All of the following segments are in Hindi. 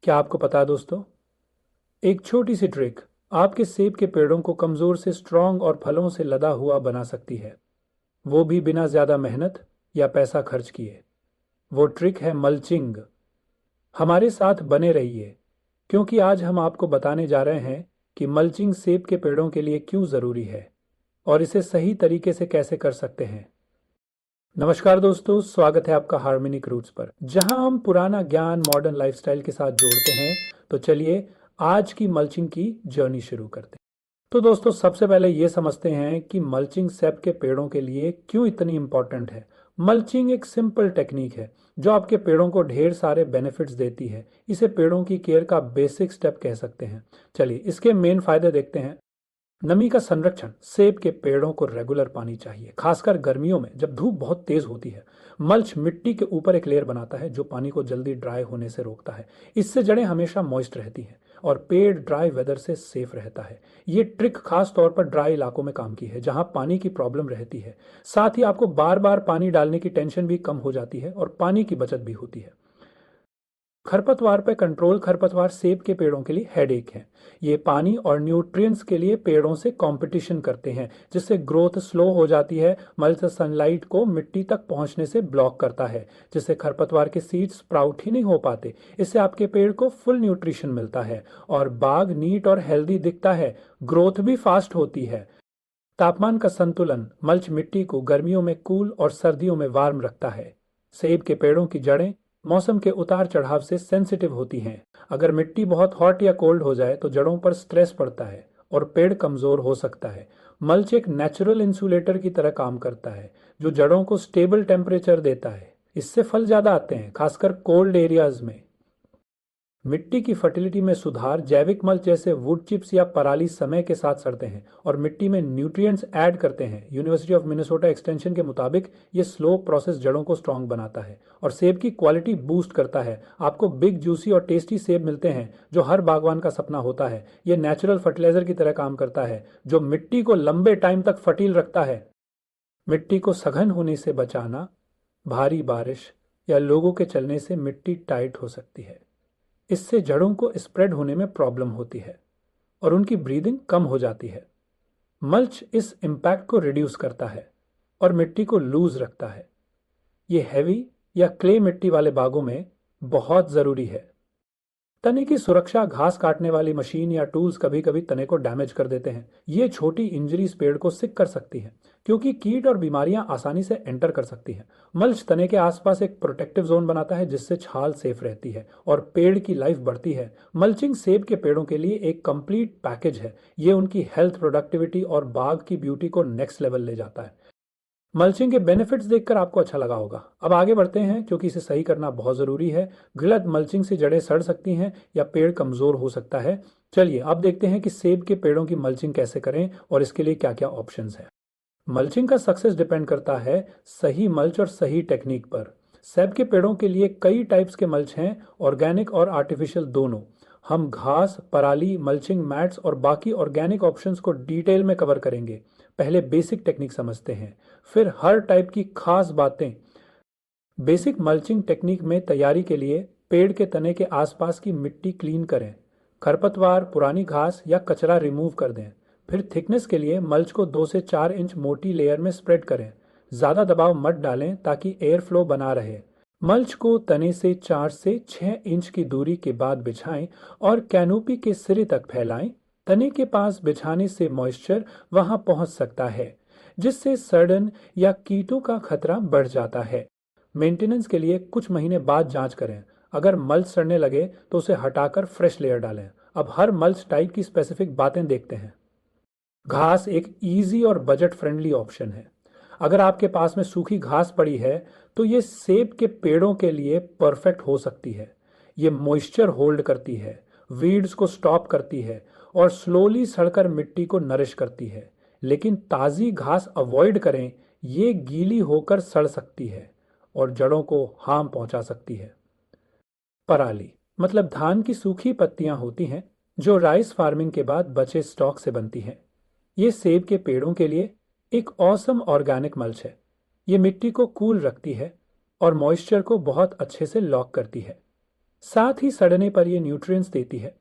क्या आपको पता है दोस्तों, एक छोटी सी ट्रिक आपके सेब के पेड़ों को कमजोर से स्ट्रांग और फलों से लदा हुआ बना सकती है। वो भी बिना ज्यादा मेहनत या पैसा खर्च किए। वो ट्रिक है मल्चिंग। हमारे साथ बने रहिए, क्योंकि आज हम आपको बताने जा रहे हैं कि मल्चिंग सेब के पेड़ों के लिए क्यों जरूरी है और इसे सही तरीके से कैसे कर सकते हैं। नमस्कार दोस्तों, स्वागत है आपका हार्मोनिक रूट्स पर, जहां हम पुराना ज्ञान मॉडर्न लाइफस्टाइल के साथ जोड़ते हैं। तो चलिए आज की मल्चिंग की जर्नी शुरू करते हैं। तो दोस्तों, सबसे पहले ये समझते हैं कि मल्चिंग सेब के पेड़ों के लिए क्यों इतनी इंपॉर्टेंट है। मल्चिंग एक सिंपल टेक्निक है जो आपके पेड़ों को ढेर सारे बेनिफिट्स देती है। इसे पेड़ों की केयर का बेसिक स्टेप कह सकते हैं। चलिए इसके मेन फायदे देखते हैं। नमी का संरक्षण। सेब के पेड़ों को रेगुलर पानी चाहिए, खासकर गर्मियों में जब धूप बहुत तेज होती है। मल्च मिट्टी के ऊपर एक लेयर बनाता है जो पानी को जल्दी ड्राई होने से रोकता है। इससे जड़ें हमेशा मॉइस्ट रहती हैं और पेड़ ड्राई वेदर से सेफ रहता है। ये ट्रिक खास तौर पर ड्राई इलाकों में काम की है जहां पानी की प्रॉब्लम रहती है। साथ ही आपको बार बार पानी डालने की टेंशन भी कम हो जाती है और पानी की बचत भी होती है। खरपतवार पे कंट्रोल। खरपतवार सेब के पेड़ों के लिए हेडेक है। ये पानी और न्यूट्रिएंट्स के लिए पेड़ों से कंपटीशन करते हैं, जिससे ग्रोथ स्लो हो जाती है। मल्च सनलाइट को मिट्टी तक पहुंचने से ब्लॉक करता है, जिससे खरपतवार के सीड्स स्प्राउट ही नहीं हो पाते। इससे आपके पेड़ को फुल न्यूट्रिशन मिलता है और बाग नीट और हेल्दी दिखता है। ग्रोथ भी फास्ट होती है। तापमान का संतुलन। मल्च मिट्टी को गर्मियों में कूल और सर्दियों में वार्म रखता है। सेब के पेड़ों की जड़ें मौसम के उतार चढ़ाव से सेंसिटिव होती हैं। अगर मिट्टी बहुत हॉट या कोल्ड हो जाए तो जड़ों पर स्ट्रेस पड़ता है और पेड़ कमजोर हो सकता है। मल्च एक नेचुरल इंसुलेटर की तरह काम करता है, जो जड़ों को स्टेबल टेम्परेचर देता है। इससे फल ज्यादा आते हैं, खासकर कोल्ड एरियाज में। मिट्टी की फर्टिलिटी में सुधार। जैविक मल्च जैसे वुड चिप्स या पराली समय के साथ सड़ते हैं और मिट्टी में न्यूट्रिएंट्स ऐड करते हैं। यूनिवर्सिटी ऑफ मिनेसोटा एक्सटेंशन के मुताबिक ये स्लो प्रोसेस जड़ों को स्ट्रांग बनाता है और सेब की क्वालिटी बूस्ट करता है। आपको बिग जूसी और टेस्टी सेब मिलते हैं, जो हर बागवान का सपना होता है। ये नेचुरल फर्टिलाइजर की तरह काम करता है, जो मिट्टी को लंबे टाइम तक फर्टील रखता है। मिट्टी को सघन होने से बचाना। भारी बारिश या लोगों के चलने से मिट्टी टाइट हो सकती है। इससे जड़ों को स्प्रेड होने में प्रॉब्लम होती है और उनकी ब्रीदिंग कम हो जाती है। मल्च इस इम्पैक्ट को रिड्यूस करता है और मिट्टी को लूज रखता है। ये हैवी या क्ले मिट्टी वाले बागों में बहुत ज़रूरी है। तने की सुरक्षा। घास काटने वाली मशीन या टूल्स कभी कभी तने को डैमेज कर देते हैं। ये छोटी इंजरीज पेड़ को सिक कर सकती हैं, क्योंकि कीट और बीमारियां आसानी से एंटर कर सकती हैं। मल्च तने के आसपास एक प्रोटेक्टिव जोन बनाता है, जिससे छाल सेफ रहती है और पेड़ की लाइफ बढ़ती है। मल्चिंग सेब के पेड़ों के लिए एक कंप्लीट पैकेज है। ये उनकी हेल्थ, प्रोडक्टिविटी और बाग की ब्यूटी को नेक्स्ट लेवल ले जाता है। मल्चिंग के बेनिफिट्स देखकर आपको अच्छा लगा होगा। अब आगे बढ़ते हैं, क्योंकि इसे सही करना बहुत ज़रूरी है। गलत मल्चिंग से जड़ें सड़ सकती हैं या पेड़ कमज़ोर हो सकता है। चलिए अब देखते हैं कि सेब के पेड़ों की मल्चिंग कैसे करें और इसके लिए क्या क्या ऑप्शंस हैं। मल्चिंग का सक्सेस डिपेंड करता है सही मल्च और सही टेक्निक पर। सेब के पेड़ों के लिए कई टाइप्स के मल्च हैं, ऑर्गेनिक और आर्टिफिशियल दोनों। हम घास, पराली, मल्चिंग मैट्स और बाकी ऑर्गेनिक ऑप्शंस को डिटेल में कवर करेंगे। पहले बेसिक टेक्निक समझते हैं, फिर हर टाइप की खास बातें। बेसिक मल्चिंग टेक्निक में तैयारी के लिए पेड़ के तने के आसपास की मिट्टी क्लीन करें। खरपतवार, पुरानी घास या कचरा रिमूव कर दें। फिर थिकनेस के लिए मल्च को 2 से 4 इंच मोटी लेयर में स्प्रेड करें। ज़्यादा दबाव मत डालें ताकि एयर फ्लो बना रहे। मल्च को तने से 4 से 6 इंच की दूरी के बाद बिछाएं और कैनोपी के सिरे तक फैलाएं। तने के पास बिछाने से मॉइस्चर वहां पहुंच सकता है, जिससे सड़न या कीटों का खतरा बढ़ जाता है। मेंटेनेंस के लिए कुछ महीने बाद जांच करें। अगर मल्च सड़ने लगे तो उसे हटाकर फ्रेश लेयर डालें। अब हर मल्च टाइप की स्पेसिफिक बातें देखते हैं। घास एक इजी और बजट फ्रेंडली ऑप्शन है। अगर आपके पास में सूखी घास पड़ी है तो ये सेब के पेड़ों के लिए परफेक्ट हो सकती है। ये मॉइस्चर होल्ड करती है, वीड्स को स्टॉप करती है और स्लोली सड़कर मिट्टी को नरिश करती है। लेकिन ताज़ी घास अवॉइड करें, ये गीली होकर सड़ सकती है और जड़ों को हार्म पहुंचा सकती है। पराली मतलब धान की सूखी पत्तियां होती हैं, जो राइस फार्मिंग के बाद बचे स्टॉक से बनती हैं। ये सेब के पेड़ों के लिए एक औसम ऑर्गेनिक मल्च है। ये मिट्टी को कूल रखती है और मॉइस्चर को बहुत अच्छे से लॉक करती है। साथ ही सड़ने पर यह न्यूट्रिएंट्स देती है।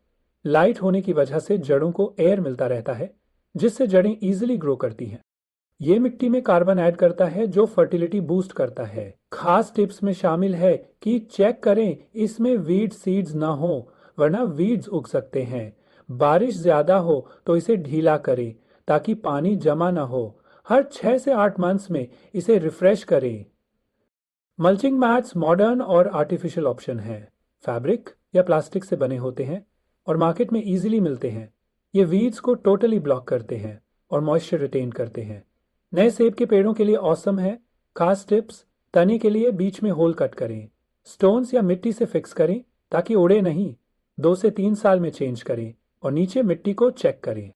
लाइट होने की वजह से जड़ों को एयर मिलता रहता है, जिससे जड़ें इजीली ग्रो करती हैं। ये मिट्टी में कार्बन ऐड करता है जो फर्टिलिटी बूस्ट करता है। खास टिप्स में शामिल है कि चेक करें इसमें वीड सीड्स ना हो, वरना वीड्स उग सकते हैं। बारिश ज्यादा हो तो इसे ढीला करें ताकि पानी जमा ना हो। हर 6 से 8 मंथ्स में इसे रिफ्रेश करें। मल्चिंग मैट्स मॉडर्न और आर्टिफिशियल ऑप्शन है। फैब्रिक या प्लास्टिक से बने होते हैं और मार्केट में इजीली मिलते हैं। ये वीड्स को टोटली ब्लॉक करते हैं और मॉइस्चर रिटेन करते हैं। नए सेब के पेड़ों के लिए औसम है। खास टिप्स: तने के लिए बीच में होल कट करें। स्टोन्स या मिट्टी से फिक्स करें ताकि उड़े नहीं। 2 से 3 साल में चेंज करें और नीचे मिट्टी को चेक करें।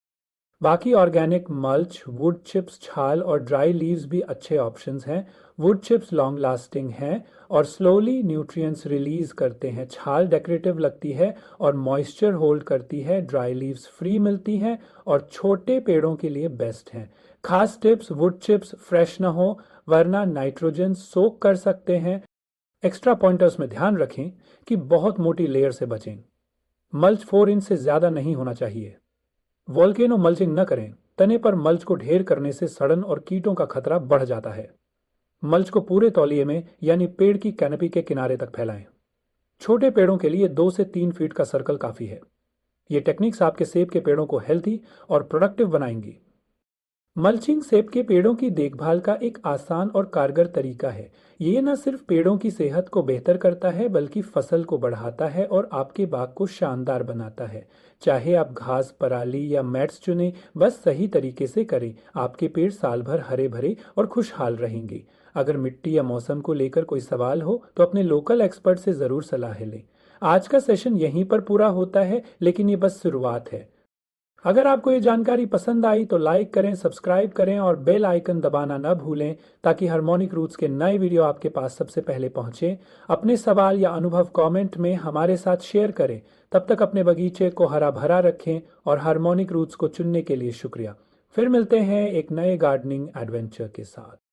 बाकी ऑर्गेनिक मल्च, वुड चिप्स, छाल और ड्राई लीव्स भी अच्छे ऑप्शंस हैं। वुड चिप्स लॉन्ग लास्टिंग हैं और स्लोली न्यूट्रिएंट्स रिलीज करते हैं। छाल डेकोरेटिव लगती है और मॉइस्चर होल्ड करती है। ड्राई लीव्स फ्री मिलती हैं और छोटे पेड़ों के लिए बेस्ट हैं। खास टिप्स: वुड चिप्स फ्रेश ना हो, वरना नाइट्रोजन सोक कर सकते हैं। एक्स्ट्रा पॉइंटर्स में ध्यान रखें कि बहुत मोटी लेयर से बचें। मल्च 4 इंच से ज्यादा नहीं होना चाहिए। वोल्केनो मल्चिंग न करें। तने पर मल्च को ढेर करने से सड़न और कीटों का खतरा बढ़ जाता है। मल्च को पूरे तौलिए में यानी पेड़ की कैनपी के किनारे तक फैलाएं। छोटे पेड़ों के लिए 2 से 3 फीट का सर्कल काफी है। ये टेक्निक्स आपके सेब के पेड़ों को हेल्थी और प्रोडक्टिव बनाएंगी। मल्चिंग सेब के पेड़ों की देखभाल का एक आसान और कारगर तरीका है। ये न सिर्फ पेड़ों की सेहत को बेहतर करता है, बल्कि फसल को बढ़ाता है और आपके बाग को शानदार बनाता है। चाहे आप घास, पराली या मैट्स चुनें, बस सही तरीके से करें। आपके पेड़ साल भर हरे भरे और खुशहाल रहेंगे। अगर मिट्टी या मौसम को लेकर कोई सवाल हो तो अपने लोकल एक्सपर्ट से ज़रूर सलाह लें। आज का सेशन यहीं पर पूरा होता है, लेकिन ये बस शुरुआत है। अगर आपको ये जानकारी पसंद आई तो लाइक करें, सब्सक्राइब करें और बेल आइकन दबाना न भूलें ताकि हार्मोनिक रूट्स के नए वीडियो आपके पास सबसे पहले पहुंचे। अपने सवाल या अनुभव कमेंट में हमारे साथ शेयर करें। तब तक अपने बगीचे को हरा भरा रखें और हार्मोनिक रूट्स को चुनने के लिए शुक्रिया। फिर मिलते हैं एक नए गार्डनिंग एडवेंचर के साथ।